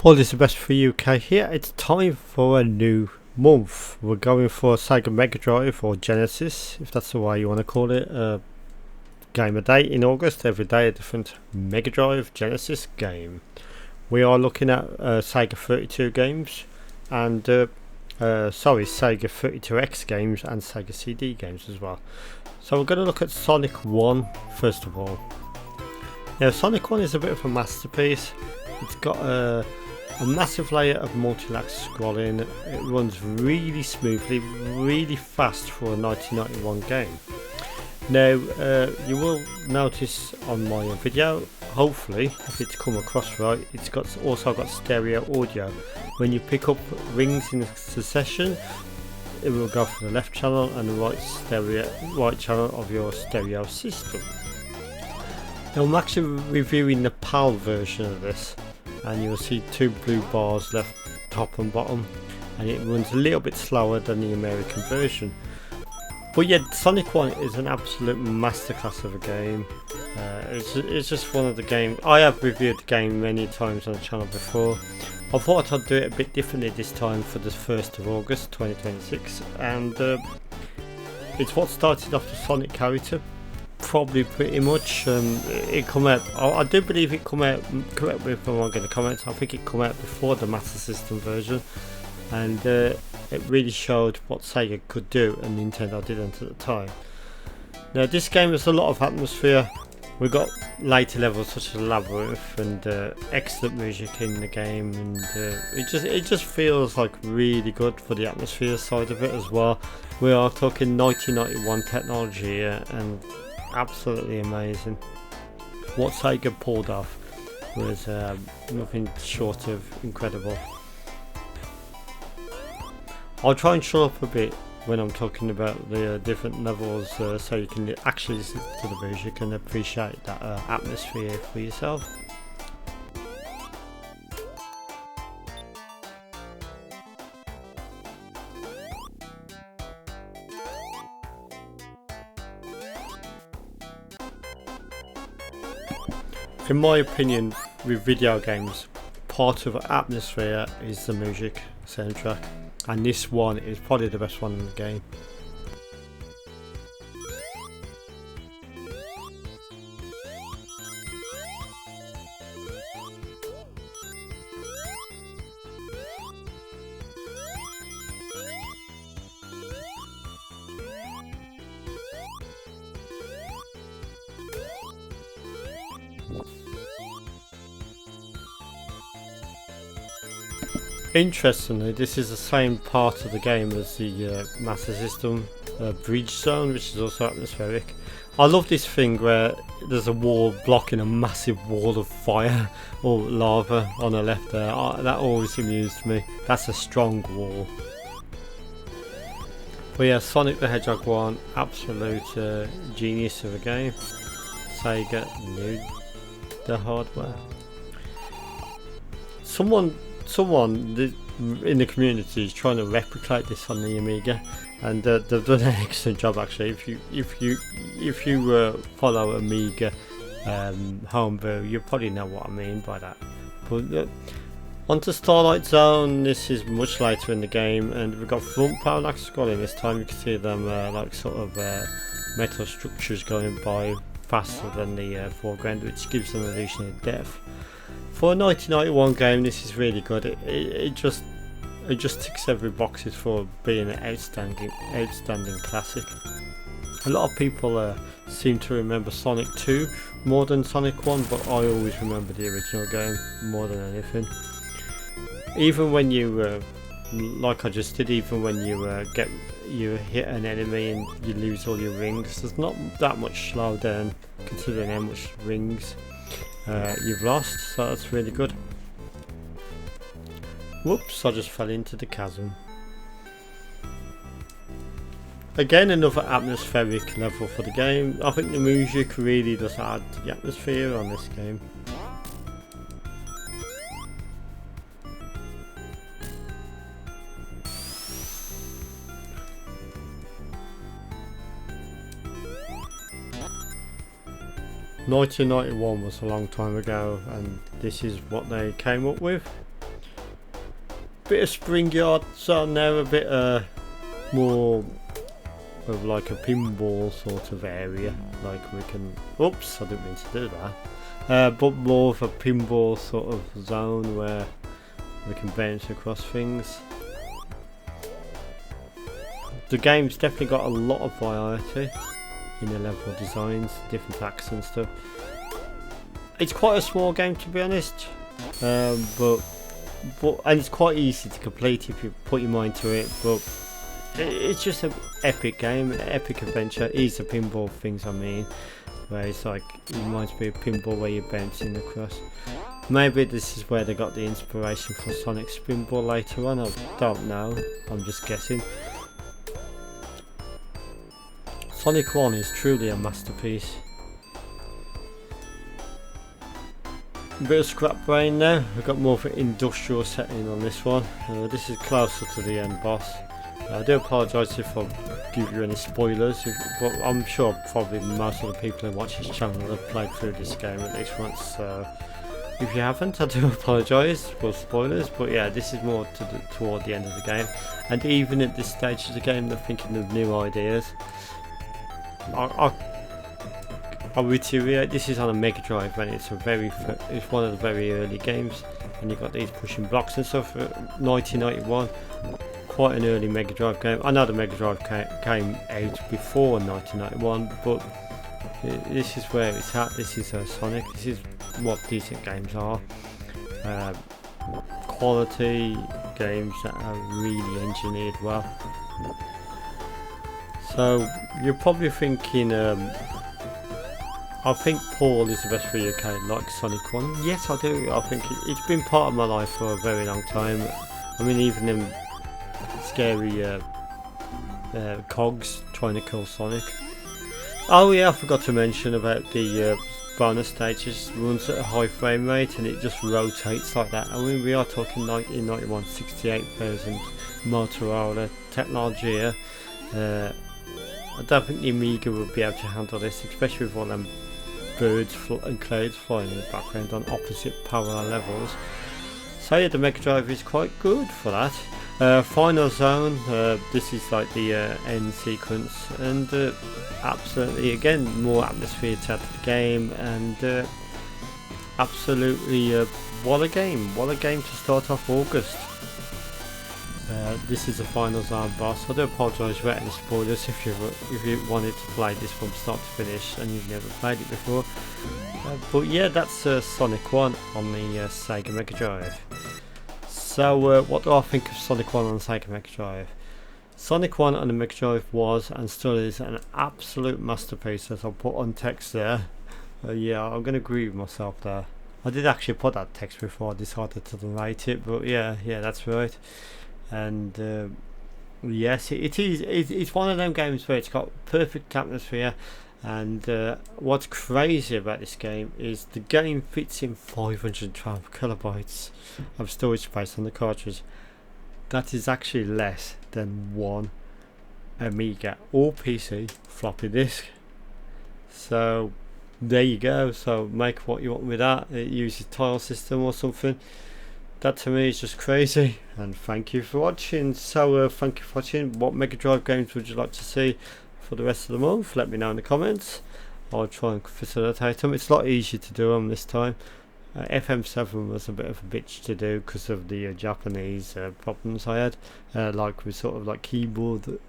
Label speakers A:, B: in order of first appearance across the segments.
A: Paul is the best for UK here. It's time for a new month. We're going for Sega Mega Drive or Genesis, if that's the way you want to call it. Game a day in August, every day a different Mega Drive Genesis game. We are looking at Sega 32 games and Sega 32X games and Sega CD games as well. So we're going to look at Sonic 1 first of all. Now Sonic 1 is a bit of a masterpiece. It's got a massive layer of multi-layer scrolling. It runs really smoothly, really fast for a 1991 game. Now you will notice on my video, hopefully if it's come across right, it's also got stereo audio. When you pick up rings in succession, it will go for the left channel and the right channel of your stereo system. Now I'm actually reviewing the PAL version of this, and you'll see two blue bars left, top and bottom, and it runs a little bit slower than the American version. But yeah, Sonic 1 is an absolute masterclass of a game. It's just one of the games. I have reviewed the game many times on the channel before. I thought I'd do it a bit differently this time for the 1st of August 2026, and it's what started off the Sonic character. Probably pretty much. It come out. I do believe it come out. Correct me if I'm wrong in the comments. I think it come out before the Master System version, and it really showed what Sega could do and Nintendo didn't at the time. Now this game has a lot of atmosphere. We've got later levels such as Labyrinth and excellent music in the game, and it just feels like really good for the atmosphere side of it as well. We are talking 1991 technology here, and absolutely amazing. What Sega pulled off was nothing short of incredible. I'll try and shut up a bit when I'm talking about the different levels, so you can actually listen to the music and appreciate that atmosphere for yourself. In my opinion, with video games, part of atmosphere is the music soundtrack, and this one is probably the best one in the game. Interestingly, this is the same part of the game as the Master System Bridge Zone, which is also atmospheric. I love this thing where there's a wall blocking a massive wall of fire or lava on the left there. That always amused me. That's a strong wall. But yeah, Sonic the Hedgehog 1, absolute genius of a game. Sega knew the hardware. Someone in the community is trying to replicate this on the Amiga, and they've done an excellent job actually. If you follow Amiga homebrew, you probably know what I mean by that. But onto Starlight Zone. This is much later in the game, and we've got front parallax scrolling this time. You can see them like sort of metal structures going by faster than the foreground, which gives an illusion of depth. For a 1991 game, this is really good. It just ticks every boxes for being an outstanding classic. A lot of people seem to remember Sonic 2 more than Sonic 1, but I always remember the original game more than anything. Even when you, like I just did, even when you hit an enemy and you lose all your rings, there's not that much slowdown considering how much rings you've lost, so that's really good. Whoops, I just fell into the chasm. Again, another atmospheric level for the game. I think the music really does add to the atmosphere on this game. "1991 was a long time ago, and this is what they came up with. bit of spring yards on there, a bit more of like a pinball sort of area, like we can, oops, I didn't mean to do that, but more of a pinball sort of zone where we can bounce across things. The game's definitely got a lot of variety in the level designs, different acts and stuff. It's quite a small game, to be honest, but and it's quite easy to complete if you put your mind to it, but it's just an epic game, an epic adventure. It's the pinball things I mean, where it's like, it reminds me of pinball where you're bouncing across. Maybe this is where they got the inspiration for Sonic's Pinball later on, I don't know, I'm just guessing. Sonic 1 is truly a masterpiece. A bit of scrap brain now, we've got more of an industrial setting on this one. This is closer to the end boss. I do apologise if I give you any spoilers, but I'm sure probably most of the people who watch this channel have played through this game at least once, so if you haven't, I do apologise for spoilers, but yeah, this is more toward the end of the game, and even at this stage of the game they're thinking of new ideas. I'll reiterate, this is on a Mega Drive and it's one of the very early games, and you've got these pushing blocks and stuff. 1991, quite an early Mega Drive game. I know the Mega Drive came out before 1991, but this is where it's at. This is Sonic, this is what decent games are. Quality games that are really engineered well. So you're probably thinking, I think Paul is the best for UK, like Sonic 1. Yes, I do. I think it's been part of my life for a very long time. I mean, even them scary cogs trying to kill Sonic. Oh yeah, I forgot to mention about the bonus stages. Runs at a high frame rate and it just rotates like that. I mean, we are talking 1991, 68,000 Motorola technology here. I don't think the Amiga would be able to handle this, especially with all them birds and clouds flying in the background on opposite parallel levels. So yeah, the Mega Drive is quite good for that. Final Zone, this is like the end sequence, and absolutely again more atmosphere to add to the game, and absolutely what a game to start off August. This is the Final Zone boss. I do apologise for any spoilers if you wanted to play this from start to finish and you've never played it before. But yeah, that's Sonic 1 on the Sega Mega Drive. So what do I think of Sonic 1 on the Sega Mega Drive? Sonic 1 on the Mega Drive was and still is an absolute masterpiece, as I'll put on text there. Yeah, I'm going to agree with myself there. I did actually put that text before I decided to narrate it, but yeah, that's right. And yes, it's one of them games where it's got perfect atmosphere, and what's crazy about this game is the game fits in 512 kilobytes of storage space on the cartridge. That is actually less than one Amiga or PC floppy disk. So there you go, so make what you want with that. It uses tile system or something. That to me is just crazy, and thank you for watching. So thank you for watching. What Mega Drive games would you like to see for the rest of the month? Let me know in the comments. I'll try and facilitate them. It's a lot easier to do them this time. FM7 was a bit of a bitch to do because of the Japanese problems I had, like with sort of like keyboard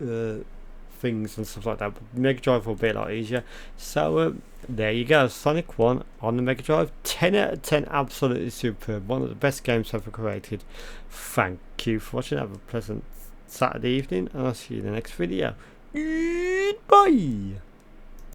A: things and stuff like that, but Mega Drive will be a lot easier. So there you go, Sonic 1 on the Mega Drive, 10 out of 10, absolutely superb, one of the best games ever created. Thank you for watching, have a pleasant Saturday evening, and I'll see you in the next video. Bye.